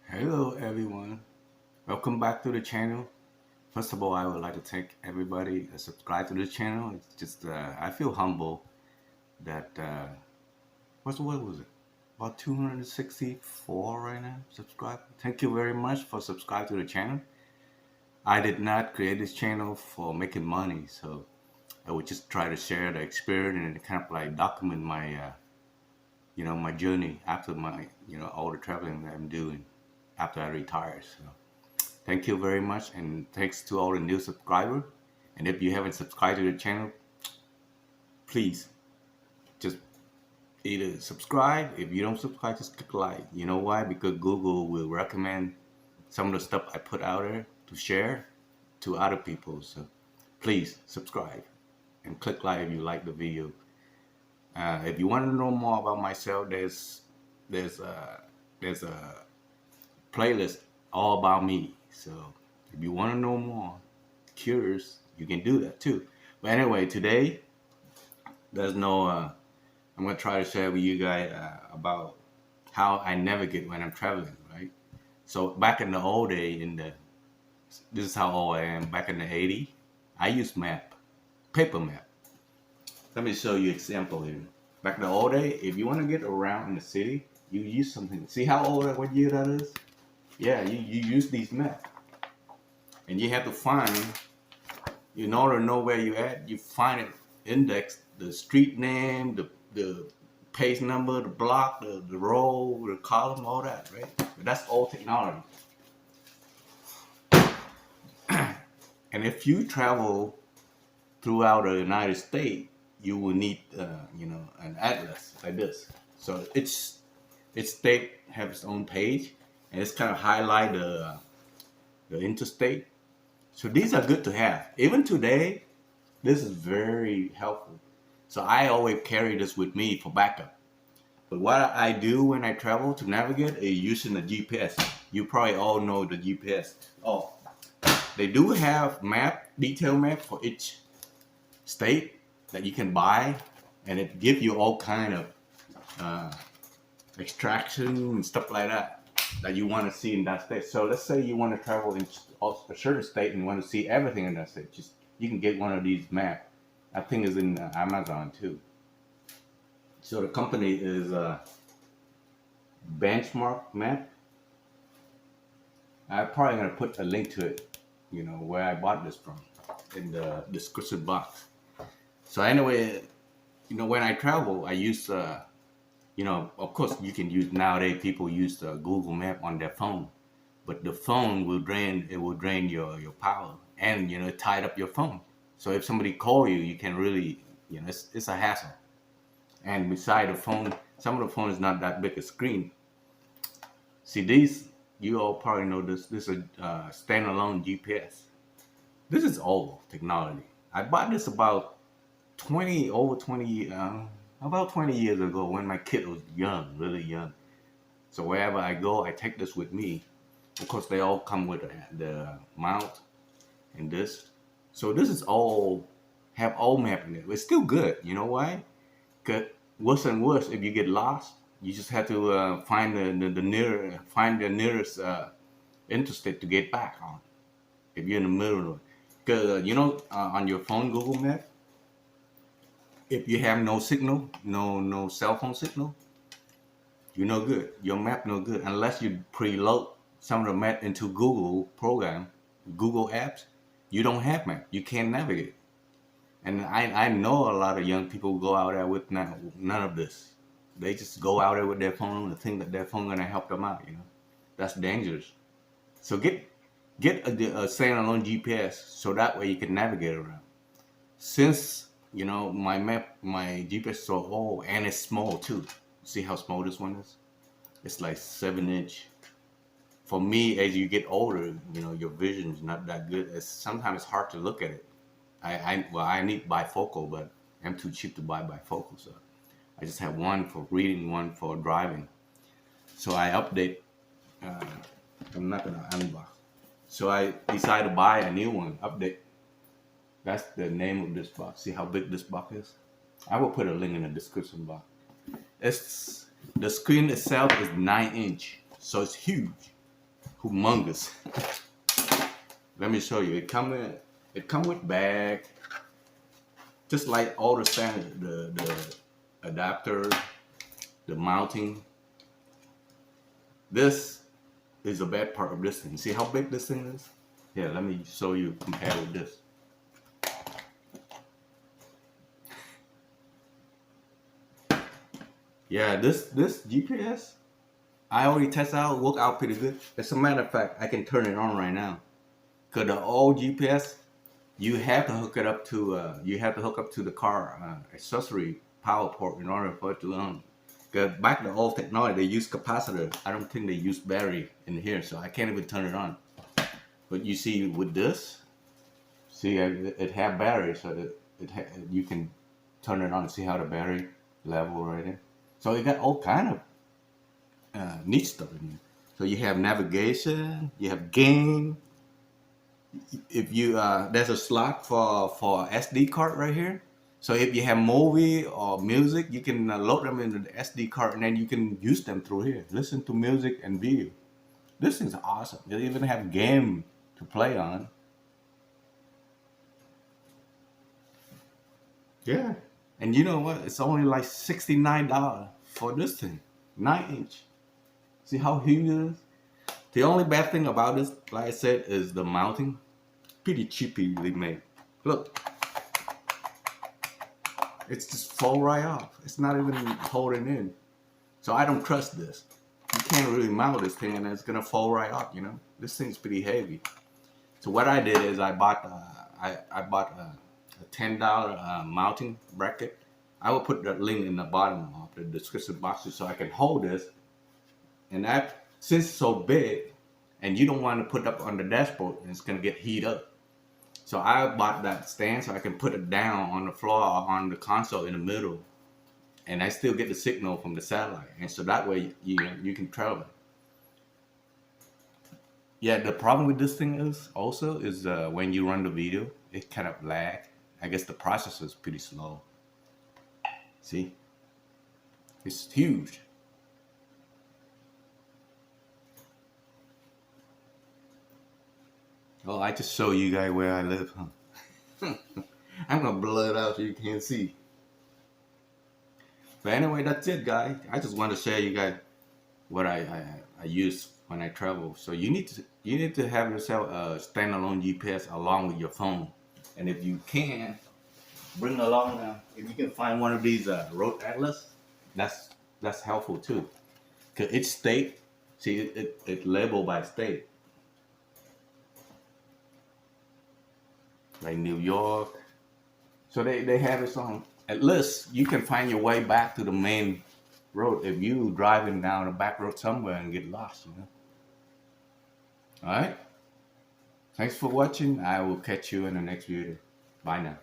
Hello everyone, welcome back to the channel. First of all, I would like to thank everybody that subscribed to the channel. It's just I feel humble that what was it? About 264 right now subscribe. Thank you very much for subscribing to the channel. I did not create this channel for making money, so I would just try to share the experience and kind of like document my my journey after my all the traveling that I'm doing after I retire. So thank you very much, and thanks to all the new subscribers. And if you haven't subscribed to the channel, please just either subscribe. If you don't subscribe, just click like. You know why? Because Google will recommend some of the stuff I put out there to share to other people. So please subscribe and click like if you like the video. If you want to know more about myself, there's a playlist all about me. So if you want to know more, curious, you can do that too. But anyway, today I'm gonna try to share with you guys about how I navigate when I'm traveling, right? So back in the old day, this is how old I am. Back in the 80s, I used paper map. Let me show you example here. Back in the old day, if you want to get around in the city, you use something. See how old, what year that is? Yeah, you use these maps, and you have to find, in order to know where you at, you find it, index the street name, the page number, the block, the row, the column, all that, right? But that's old technology. And if you travel throughout the United States, you will need an atlas like this. So each state has its own page, and it's kind of highlight the interstate. So these are good to have. Even today, this is very helpful. So I always carry this with me for backup. But what I do when I travel to navigate is using the GPS. You probably all know the GPS. Oh, they do have detailed map for each state that you can buy, and it gives you all kind of extraction and stuff like that you want to see in that state. So let's say you want to travel in a certain state and want to see everything in that state. You can get one of these maps. I think it's in Amazon too. So the company is Benchmark Map. I'm probably gonna put a link to it, where I bought this from, in the description box. So anyway, when I travel, I use of course you can use, nowadays people use the Google Map on their phone, but the phone will drain your power, and it tied up your phone. So if somebody call you, you can really, it's a hassle. And beside the phone, some of the phone is not that big a screen. See these, you all probably know this is a standalone GPS. This is old technology. I bought this about 20 years ago when my kid was young, really young. So wherever I go, I take this with me. Of course, they all come with the mount and this. So this is all, have old map in it. It's still good. You know why? Because worse and worse, if you get lost, you just have to find the nearest interstate to get back on. If you're in the middle of it. Because on your phone Google Map, if you have no signal, no cell phone signal, you're no good. Your map no good unless you preload some of the map into Google program, Google apps. You don't have map. You can't navigate. And I know a lot of young people go out there with none of this. They just go out there with their phone and think that their phone gonna help them out. That's dangerous. So get a standalone GPS, so that way you can navigate around. Since my GPS is so old, and it's small too. See how small this one is? It's like 7-inch. For me, as you get older, your vision is not that good. Sometimes it's hard to look at it. I need bifocal, but I'm too cheap to buy bifocal, so I just have one for reading, one for driving. So I update. I'm not gonna unbox. So I decided to buy a new one, update That's the name of this box. See how big this box is? I will put a link in the description box. It's the screen itself is 9-inch, so it's huge, humongous. Let me show you. It come with bag, just like all the standard, the adapter, the mounting. This is the bad part of this thing. See how big this thing is? Here, let me show you, compare with this. Yeah, this GPS, I already tested out, worked out pretty good. As a matter of fact, I can turn it on right now. Cause the old GPS, you have to hook it up to the car accessory power port in order for it to on. Cause back the old technology, they use capacitor. I don't think they use battery in here, so I can't even turn it on. But you see with this, see it have battery, so you can turn it on. See how the battery level right there. So it got all kind of neat stuff in here. So you have navigation, you have game. If you there's a slot for SD card right here. So if you have movie or music, you can load them into the SD card, and then you can use them through here. Listen to music and video. This is awesome. They even have game to play on. Yeah. And you know what? It's only like $69 for this thing. 9-inch. See how huge it is? The only bad thing about this, like I said, is the mounting. Pretty cheaply made. Look. It's just fall right off. It's not even holding in. So I don't trust this. You can't really mount this thing and it's gonna fall right off, you know? This thing's pretty heavy. So what I did is I bought a $10 mounting bracket. I will put that link in the bottom of the description box so I can hold this. And that, since it's so big, and you don't want to put up on the dashboard, and it's gonna get heat up. So I bought that stand so I can put it down on the floor or on the console in the middle, and I still get the signal from the satellite. And so that way you can travel. Yeah, the problem with this thing is when you run the video, it kind of lag. I guess the processor is pretty slow. See, it's huge. Oh, I just show you guys where I live, huh? I'm gonna blur it out so you can't see. But anyway, that's it, guys. I just want to share you guys what I use when I travel. So you need to have yourself a standalone GPS along with your phone, and if you can, bring along. If you can find one of these road atlas, that's helpful too. Cause each state, see it labeled by state. Like New York. So they have it on. At least you can find your way back to the main road if you driving down a back road somewhere and get lost, you know. Alright? Thanks for watching. I will catch you in the next video. Bye now.